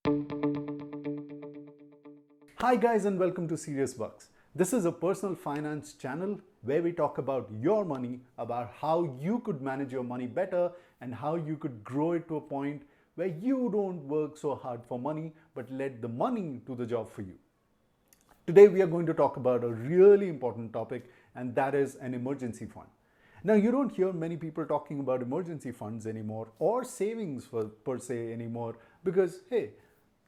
Hi guys and welcome to Serious Bucks. This is a personal finance channel where we talk about your money, about how you could manage your money better and how you could grow it to a point where you don't work so hard for money but let the money do the job for you. Today we are going to talk about a really important topic, and that is an emergency fund. Now you don't hear many people talking about emergency funds anymore or savings per se anymore because hey,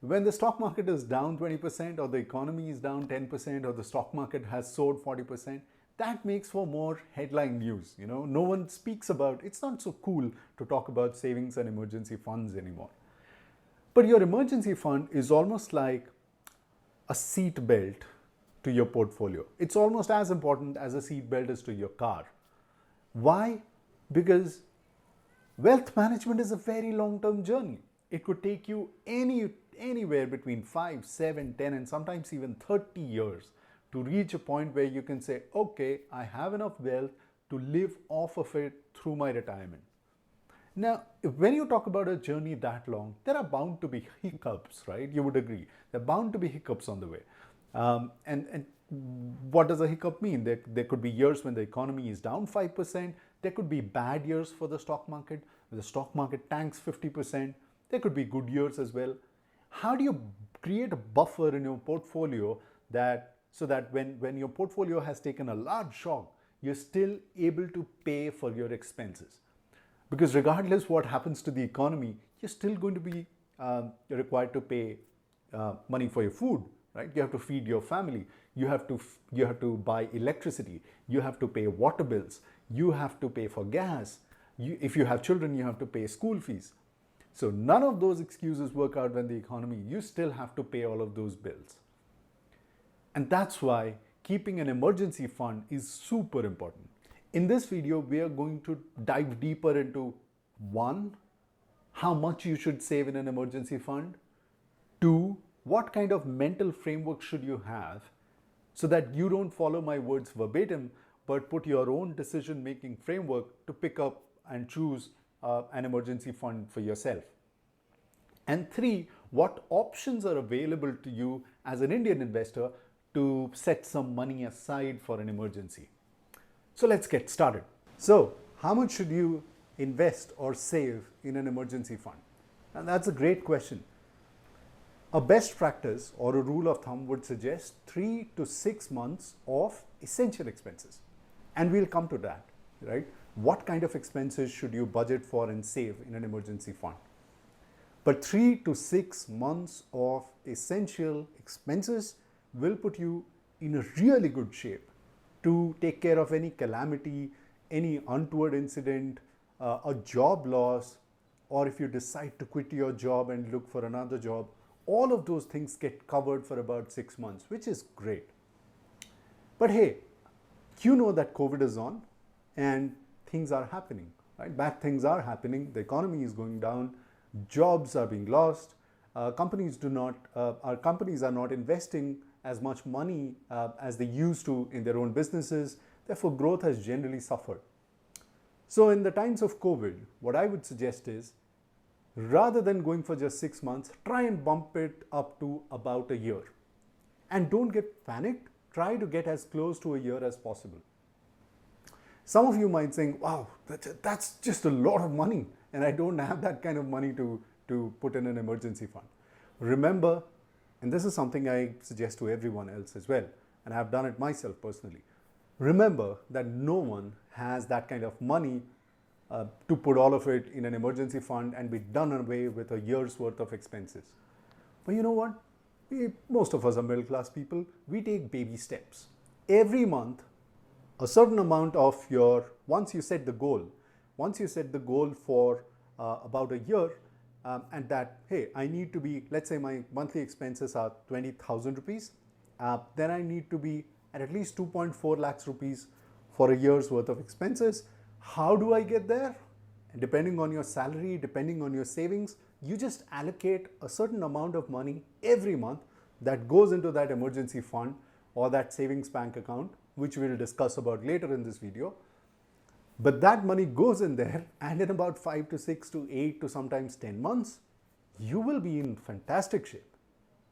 when the stock market is down 20% or the economy is down 10% or the stock market has soared 40%, that makes for more headline news. No one speaks about, it's not so cool to talk about savings and emergency funds anymore. But your emergency fund is almost like a seat belt to your portfolio. It's almost as important as a seat belt is to your car. Why? Because wealth management is a very long-term journey. It could take you anywhere between 5, 7, 10, and sometimes even 30 years to reach a point where you can say, okay, I have enough wealth to live off of it through my retirement. Now, when you talk about a journey that long, there are bound to be hiccups, right? You would agree. There are bound to be hiccups on the way. And what does a hiccup mean? There could be years when the economy is down 5%. There could be bad years for the stock market, when the stock market tanks 50%. There could be good years as well. How do you create a buffer in your portfolio so that when your portfolio has taken a large shock, you're still able to pay for your expenses? Because regardless what happens to the economy, you're still going to be required to pay money for your food, right? You have to feed your family. You have to buy electricity. You have to pay water bills. You have to pay for gas. If you have children, you have to pay school fees. So none of those excuses work out when the economy, you still have to pay all of those bills. And that's why keeping an emergency fund is super important. In this video, we are going to dive deeper into 1, how much you should save in an emergency fund. 2, what kind of mental framework should you have so that you don't follow my words verbatim, but put your own decision-making framework to pick up and choose an emergency fund for yourself. And 3, what options are available to you as an Indian investor to set some money aside for an emergency. So let's get started. So how much should you invest or save in an emergency fund? And that's a great question. A best practice or a rule of thumb would suggest 3 to 6 months of essential expenses. And we'll come to that, right? What kind of expenses should you budget for and save in an emergency fund? But 3 to 6 months of essential expenses will put you in a really good shape to take care of any calamity, any untoward incident, a job loss, or if you decide to quit your job and look for another job. All of those things get covered for about 6 months, which is great. But hey, you know that COVID is on and things are happening, right? Bad things are happening. The economy is going down. Jobs are being lost. Companies are not investing as much money as they used to in their own businesses. Therefore, growth has generally suffered. So in the times of COVID, what I would suggest is, rather than going for just 6 months, try and bump it up to about a year. And don't get panicked. Try to get as close to a year as possible. Some of you might think, wow, that's just a lot of money, and I don't have that kind of money to put in an emergency fund. Remember, and this is something I suggest to everyone else as well, and I've done it myself personally. Remember that no one has that kind of money to put all of it in an emergency fund and be done away with a year's worth of expenses. But you know what? Most of us are middle class people. We take baby steps. Every month, a certain amount of once you set the goal for about a year, and that, hey, I need to be, let's say my monthly expenses are 20,000 rupees, then I need to be at least 2.4 lakhs rupees for a year's worth of expenses. How do I get there? And depending on your salary, depending on your savings, you just allocate a certain amount of money every month that goes into that emergency fund or that savings bank account, which we'll discuss about later in this video. But that money goes in there, and in about 5 to 6 to 8 to sometimes 10 months, you will be in fantastic shape.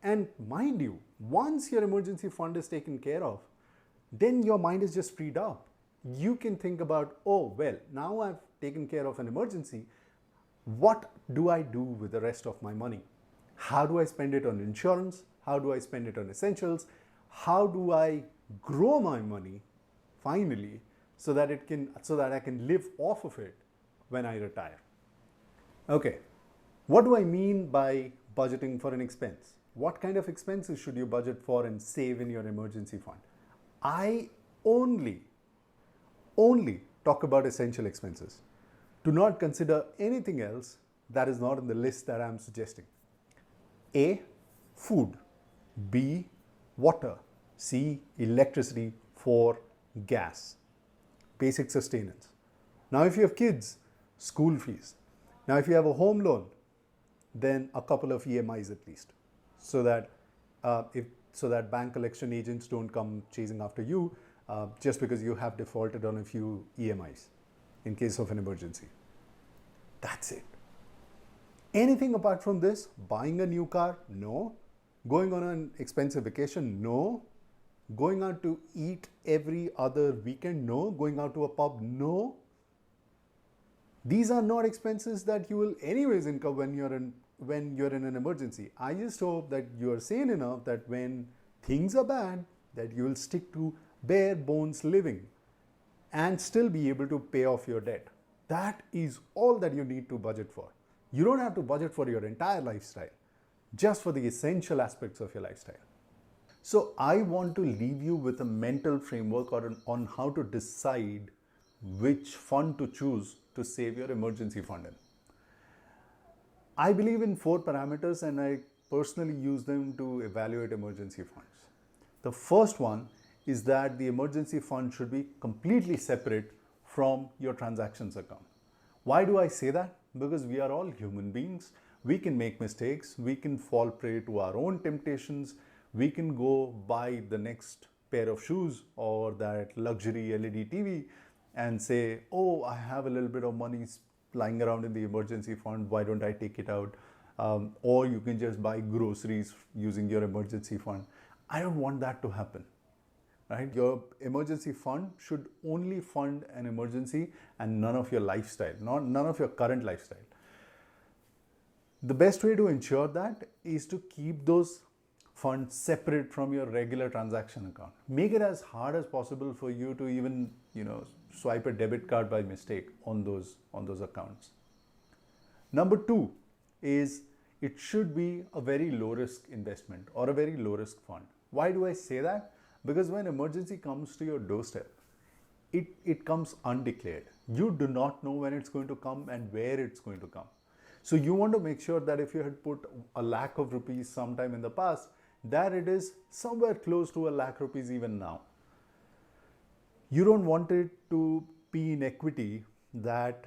And mind you, once your emergency fund is taken care of, then your mind is just freed up. You can think about, oh, well, now I've taken care of an emergency. What do I do with the rest of my money? How do I spend it on insurance? How do I spend it on essentials? How do I grow my money finally so that I can live off of it when I retire? Okay, what do I mean by budgeting for an expense? What kind of expenses should you budget for and save in your emergency fund? I only talk about essential expenses. Do not consider anything else that is not in the list that I'm suggesting. A, food. B, water. C, electricity. 4, gas. Basic sustenance. Now if you have kids, school fees. Now if you have a home loan, then a couple of EMIs at least, so that bank collection agents don't come chasing after you just because you have defaulted on a few EMIs in case of an emergency. That's it. Anything apart from this, buying a new car? No. Going on an expensive vacation? No. Going out to eat every other weekend? No. Going out to a pub? No. These are not expenses that you will anyways incur when you're in an emergency. I just hope that you are sane enough that when things are bad, that you will stick to bare bones living and still be able to pay off your debt. That is all that you need to budget for. You don't have to budget for your entire lifestyle, just for the essential aspects of your lifestyle. So I want to leave you with a mental framework on how to decide which fund to choose to save your emergency fund in. I believe in 4 parameters and I personally use them to evaluate emergency funds. The first one is that the emergency fund should be completely separate from your transactions account. Why do I say that? Because we are all human beings. We can make mistakes. We can fall prey to our own temptations. We can go buy the next pair of shoes or that luxury LED TV and say, oh, I have a little bit of money lying around in the emergency fund. Why don't I take it out? Or you can just buy groceries using your emergency fund. I don't want that to happen. Right? Your emergency fund should only fund an emergency and none of your lifestyle, none of your current lifestyle. The best way to ensure that is to keep those funds separate from your regular transaction account. Make it as hard as possible for you to even, swipe a debit card by mistake on those accounts. Number 2 is it should be a very low risk investment or a very low risk fund. Why do I say that? Because when emergency comes to your doorstep, it comes undeclared. You do not know when it's going to come and where it's going to come. So you want to make sure that if you had put a lakh of rupees sometime in the past, that it is somewhere close to a lakh rupees even now. You don't want it to be in equity that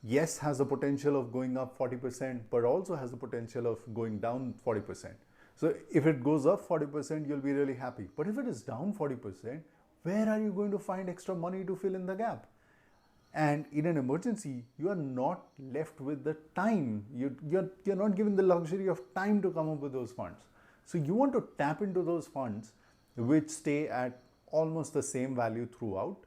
yes has the potential of going up 40% but also has the potential of going down 40%. So if it goes up 40%, you'll be really happy. But if it is down 40%, where are you going to find extra money to fill in the gap? And in an emergency, you are not left with the time. You're not given the luxury of time to come up with those funds. So you want to tap into those funds which stay at almost the same value throughout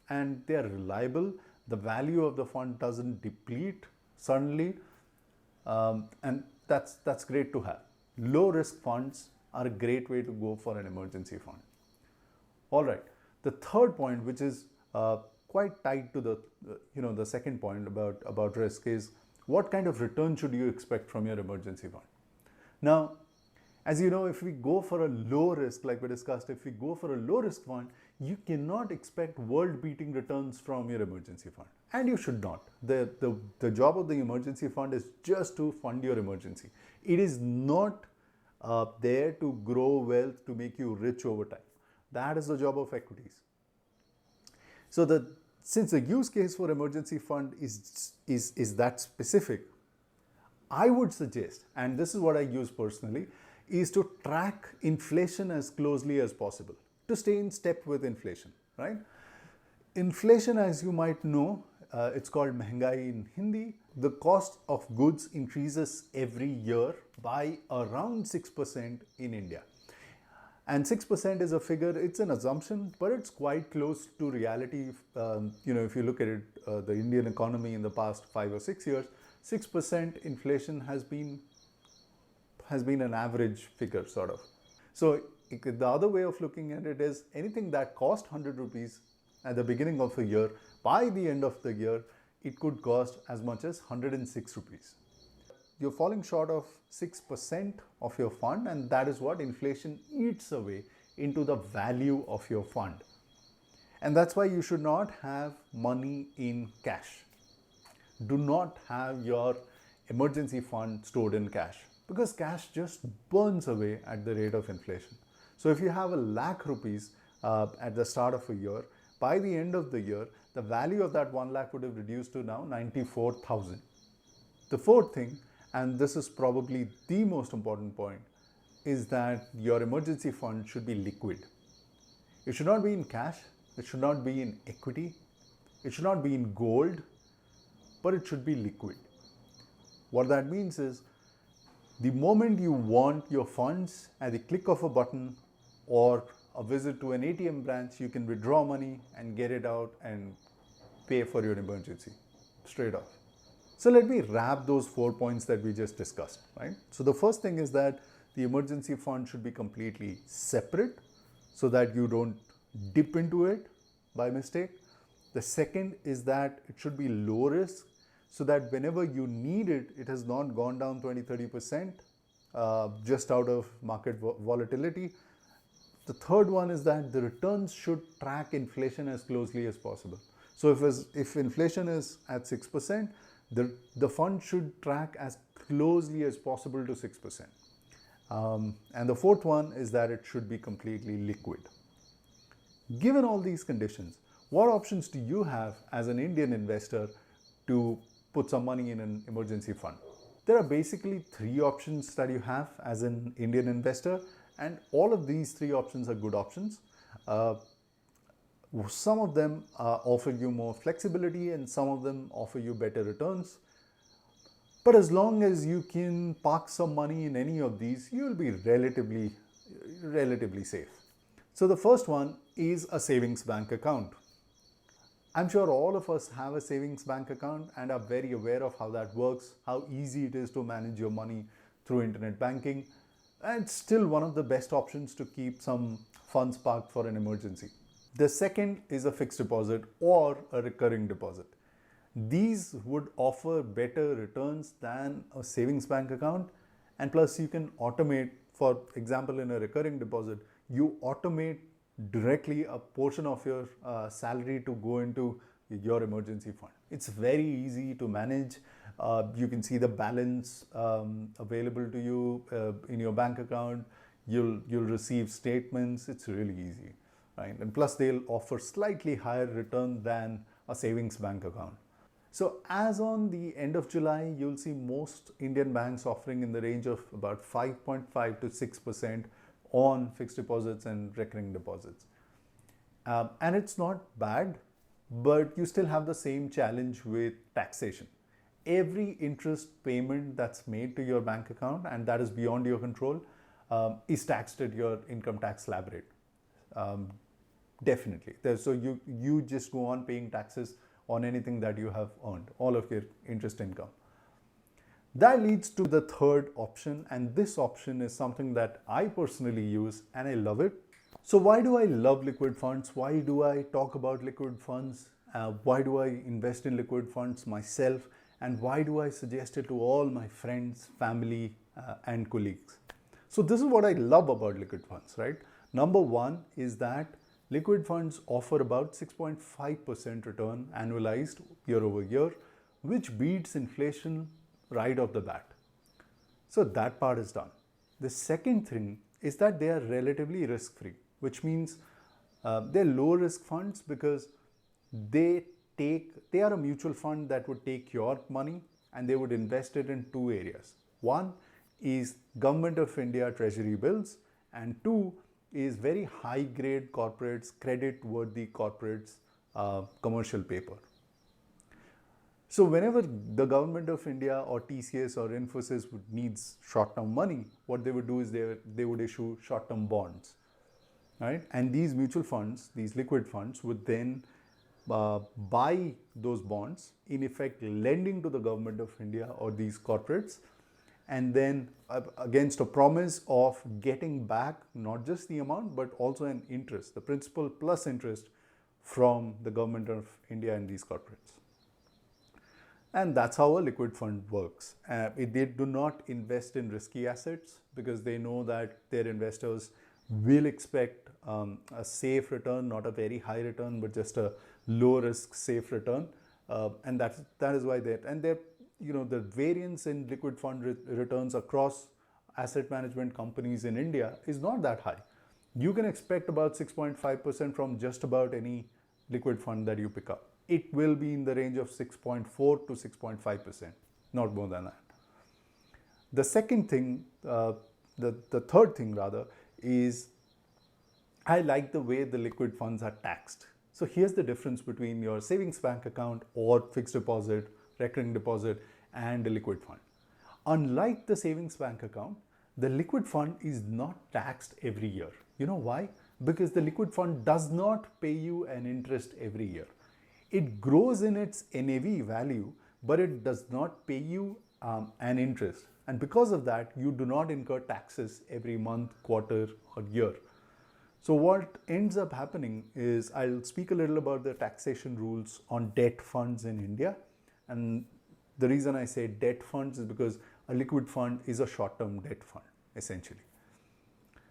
and they are reliable. The value of the fund doesn't deplete suddenly, and that's great to have. Low risk funds are a great way to go for an emergency fund. All right, the third point, which is quite tied to the second point about risk, is what kind of return should you expect from your emergency fund? Now, as you know, if we go for a low risk, like we discussed, if we go for a low risk fund, you cannot expect world beating returns from your emergency fund. And you should not. The job of the emergency fund is just to fund your emergency. It is not there to grow wealth, to make you rich over time. That is the job of equities. So since the use case for emergency fund is that specific, I would suggest, and this is what I use personally, is to track inflation as closely as possible, to stay in step with inflation, right? Inflation, as you might know, it's called Mehengai in Hindi. The cost of goods increases every year by around 6% in India. And 6% is a figure, it's an assumption, but it's quite close to reality. If you look at it, the Indian economy in the past 5 or 6 years, 6% inflation has been an average figure, sort of. So the other way of looking at it is anything that cost 100 rupees at the beginning of the year, by the end of the year, it could cost as much as 106 rupees. You're falling short of 6% of your fund, and that is what inflation eats away into the value of your fund. And that's why you should not have money in cash. Do not have your emergency fund stored in cash, because cash just burns away at the rate of inflation. So if you have 1,00,000 rupees at the start of a year, by the end of the year, the value of that 1,00,000 would have reduced to now 94,000. The fourth thing, and this is probably the most important point, is that your emergency fund should be liquid. It should not be in cash, it should not be in equity, it should not be in gold, but it should be liquid. What that means is, the moment you want your funds, at the click of a button or a visit to an ATM branch, you can withdraw money and get it out and pay for your emergency straight off. So let me wrap those 4 points that we just discussed, right? So the first thing is that the emergency fund should be completely separate so that you don't dip into it by mistake. The second is that it should be low risk so that whenever you need it, it has not gone down 20-30% just out of market volatility. The third one is that the returns should track inflation as closely as possible. So if inflation is at 6%, the fund should track as closely as possible to 6%. And the fourth one is that it should be completely liquid. Given all these conditions, what options do you have as an Indian investor to put some money in an emergency fund? There are basically 3 options that you have as an Indian investor, and all of these 3 options are good options. Some of them offer you more flexibility and some of them offer you better returns. But as long as you can park some money in any of these, you will be relatively safe. So the first one is a savings bank account. I'm sure all of us have a savings bank account and are very aware of how that works, how easy it is to manage your money through internet banking. And it's still one of the best options to keep some funds parked for an emergency. The second is a fixed deposit or a recurring deposit. These would offer better returns than a savings bank account, and plus you can automate. For example, in a recurring deposit, you automate directly a portion of your salary to go into your emergency fund. It's very easy to manage. You can see the balance available to you in your bank account. You'll receive statements. It's really easy. Right? And plus they'll offer slightly higher return than a savings bank account. So as on the end of July, you'll see most Indian banks offering in the range of about 5.5 to 6% on fixed deposits and recurring deposits. And it's not bad, but you still have the same challenge with taxation. Every interest payment that's made to your bank account, and that is beyond your control, is taxed at your income tax slab rate. Definitely. So you just go on paying taxes on anything that you have earned, all of your interest income. That leads to the third option, and this option is something that I personally use and I love it. So why do I love liquid funds? Why do I talk about liquid funds? Why do I invest in liquid funds myself? And why do I suggest it to all my friends, family, and colleagues? So this is what I love about liquid funds, right? Number one is that liquid funds offer about 6.5% return annualized year over year, which beats inflation right off the bat. So that part is done. The second thing is that they are relatively risk-free, which means they're low-risk funds because they are a mutual fund that would take your money and they would invest it in 2 areas. One is Government of India Treasury bills, and 2 is very high-grade corporates, credit-worthy corporates, commercial paper. So whenever the government of India or TCS or Infosys needs short-term money, what they would do is they would issue short-term bonds, right? And these mutual funds, these liquid funds, would then buy those bonds, in effect lending to the government of India or these corporates, and then against a promise of getting back not just the amount but also an interest, the principal plus interest from the government of India and these corporates. And that's how a liquid fund works. They do not invest in risky assets because they know that their investors will expect a safe return, not a very high return, but just a low risk, safe return. And that is why the variance in liquid fund returns across asset management companies in India is not that high. You can expect about 6.5% from just about any liquid fund that you pick up. It will be in the range of 6.4 to 6.5%, not more than that. The second thing, the third thing rather, is I like the way the liquid funds are taxed. So here's the difference between your savings bank account or fixed deposit, recurring deposit, and a liquid fund. Unlike the savings bank account, the liquid fund is not taxed every year. You know why? Because the liquid fund does not pay you an interest every year. It grows in its NAV value, but it does not pay you an interest. And because of that, you do not incur taxes every month, quarter, or year. So what ends up happening is, I'll speak a little about the taxation rules on debt funds in India. And the reason I say debt funds is because a liquid fund is a short-term debt fund, essentially.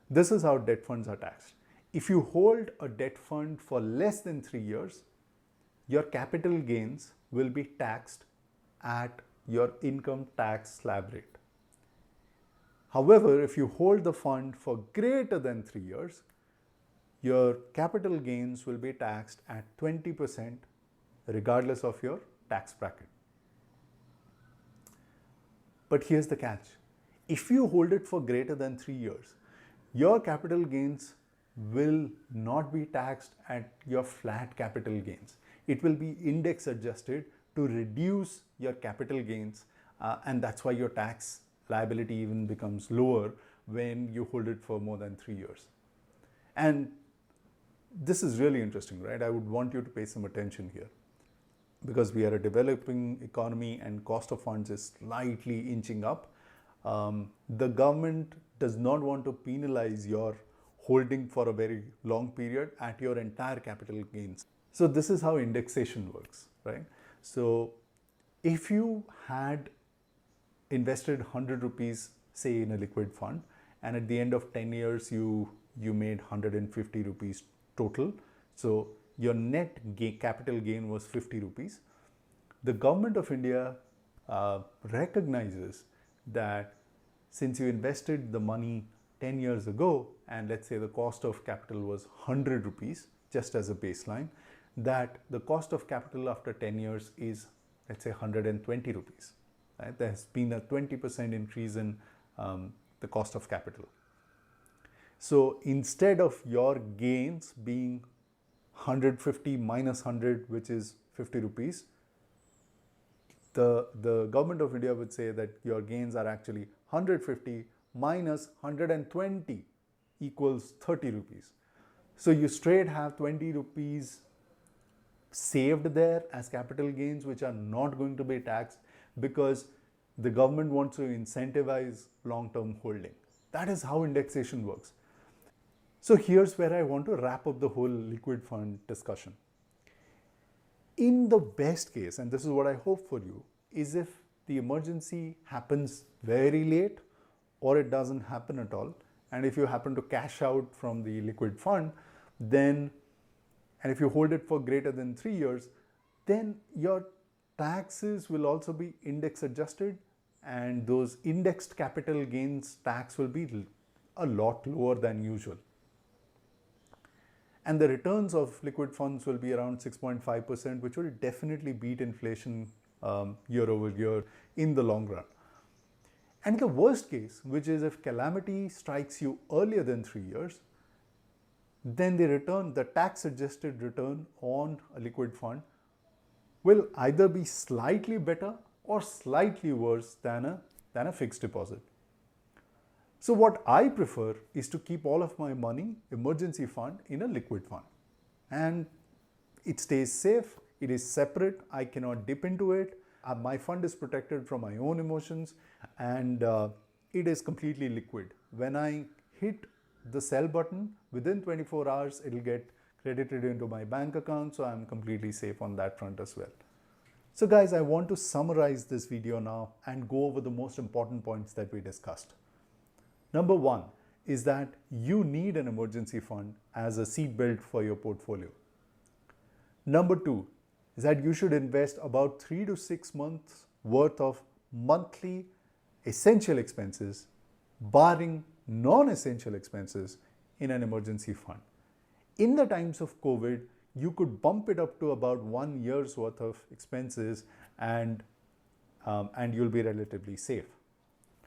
This is how debt funds are taxed. If you hold a debt fund for less than 3 years, your capital gains will be taxed at your income tax slab rate. However, if you hold the fund for greater than 3 years, your capital gains will be taxed at 20% regardless of your tax bracket. But here's the catch. If you hold it for greater than 3 years, your capital gains will not be taxed at your flat capital gains. It will be index adjusted to reduce your capital gains, and that's why your tax liability even becomes lower when you hold it for more than 3 years. And this is really interesting, right? I would want you to pay some attention here, because we are a developing economy and cost of funds is slightly inching up. The government does not want to penalize your holding for a very long period at your entire capital gains. So this is how indexation works, right? So if you had invested 100 rupees, say, in a liquid fund, and at the end of 10 years, you made 150 rupees total. So your net capital gain was 50 rupees. The government of India recognizes that since you invested the money 10 years ago, and let's say the cost of capital was 100 rupees, just as a baseline, that the cost of capital after 10 years is, let's say, 120 rupees. Right? There has been a 20% increase in the cost of capital. So instead of your gains being 150 minus 100, which is 50 rupees, the government of India would say that your gains are actually 150 minus 120 equals 30 rupees. So you straight have 20 rupees saved there as capital gains, which are not going to be taxed because the government wants to incentivize long-term holding. That is how indexation works. So here's where I want to wrap up the whole liquid fund discussion. In the best case, and this is what I hope for you, is if the emergency happens very late or it doesn't happen at all, and if you happen to cash out from the liquid fund, then, and if you hold it for greater than 3 years, then your taxes will also be index adjusted, and those indexed capital gains tax will be a lot lower than usual. And the returns of liquid funds will be around 6.5%, which will definitely beat inflation year over year in the long run. And the worst case, which is if calamity strikes you earlier than 3 years, then the tax adjusted return on a liquid fund will either be slightly better or slightly worse than a fixed deposit. So what I prefer is to keep all of my money, emergency fund, in a liquid fund. And it stays safe, it is separate, I cannot dip into it. My fund is protected from my own emotions, and it is completely liquid. When I hit the sell button, within 24 hours, it'll get credited into my bank account, so I'm completely safe on that front as well. So guys, I want to summarize this video now and go over the most important points that we discussed. Number one is that you need an emergency fund as a seatbelt for your portfolio. Number two is that you should invest about 3 to 6 months worth of monthly essential expenses, barring non-essential expenses, in an emergency fund. In the times of COVID, you could bump it up to about 1 year's worth of expenses, and you'll be relatively safe.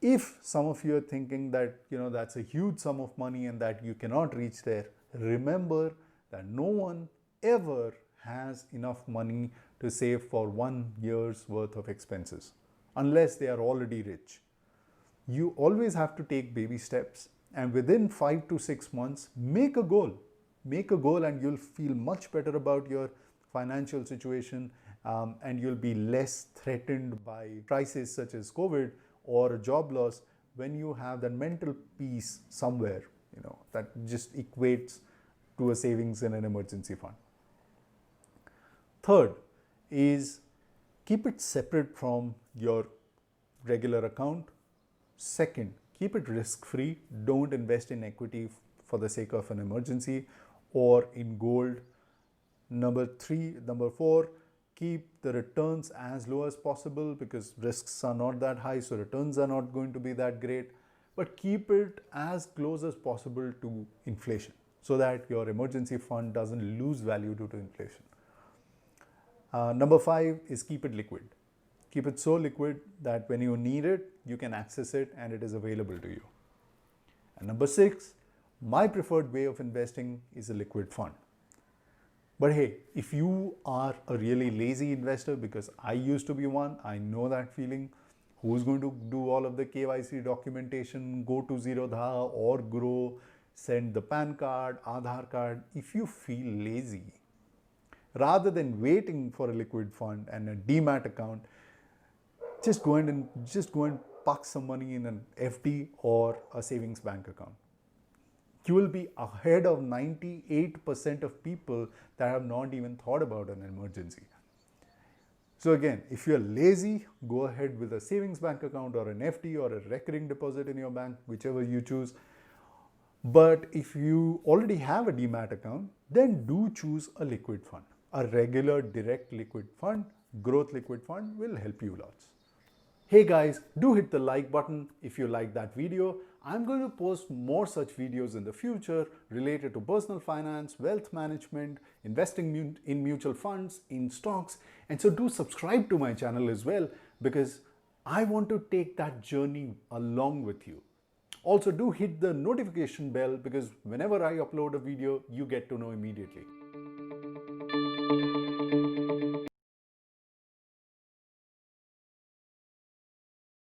If some of you are thinking that that's a huge sum of money and that you cannot reach there, remember that no one ever has enough money to save for 1 year's worth of expenses unless they are already rich. You always have to take baby steps, and within 5 to 6 months, make a goal, and you'll feel much better about your financial situation, and you'll be less threatened by crises such as COVID or a job loss when you have that mental peace somewhere, that just equates to a savings in an emergency fund. Third is keep it separate from your regular account. Second, keep it risk-free. Don't invest in equity for the sake of an emergency or in gold. Number four, keep the returns as low as possible because risks are not that high, so returns are not going to be that great. But keep it as close as possible to inflation so that your emergency fund doesn't lose value due to inflation. Number five is keep it liquid. Keep it so liquid that when you need it, you can access it and it is available to you. And number six, my preferred way of investing is a liquid fund. But hey, if you are a really lazy investor, because I used to be one, I know that feeling. Who's going to do all of the KYC documentation, go to Zerodha or Grow, send the PAN card, Aadhaar card? If you feel lazy, rather than waiting for a liquid fund and a demat account, just go and park some money in an FD or a savings bank account. You will be ahead of 98% of people that have not even thought about an emergency. So again, if you're lazy, go ahead with a savings bank account or an FD or a recurring deposit in your bank, whichever you choose. But if you already have a demat account, then do choose a liquid fund. A regular direct liquid fund, growth liquid fund, will help you lots. Hey guys, do hit the like button if you like that video. I'm going to post more such videos in the future related to personal finance, wealth management, investing in mutual funds, in stocks. And so do subscribe to my channel as well, because I want to take that journey along with you. Also do hit the notification bell, because whenever I upload a video, you get to know immediately.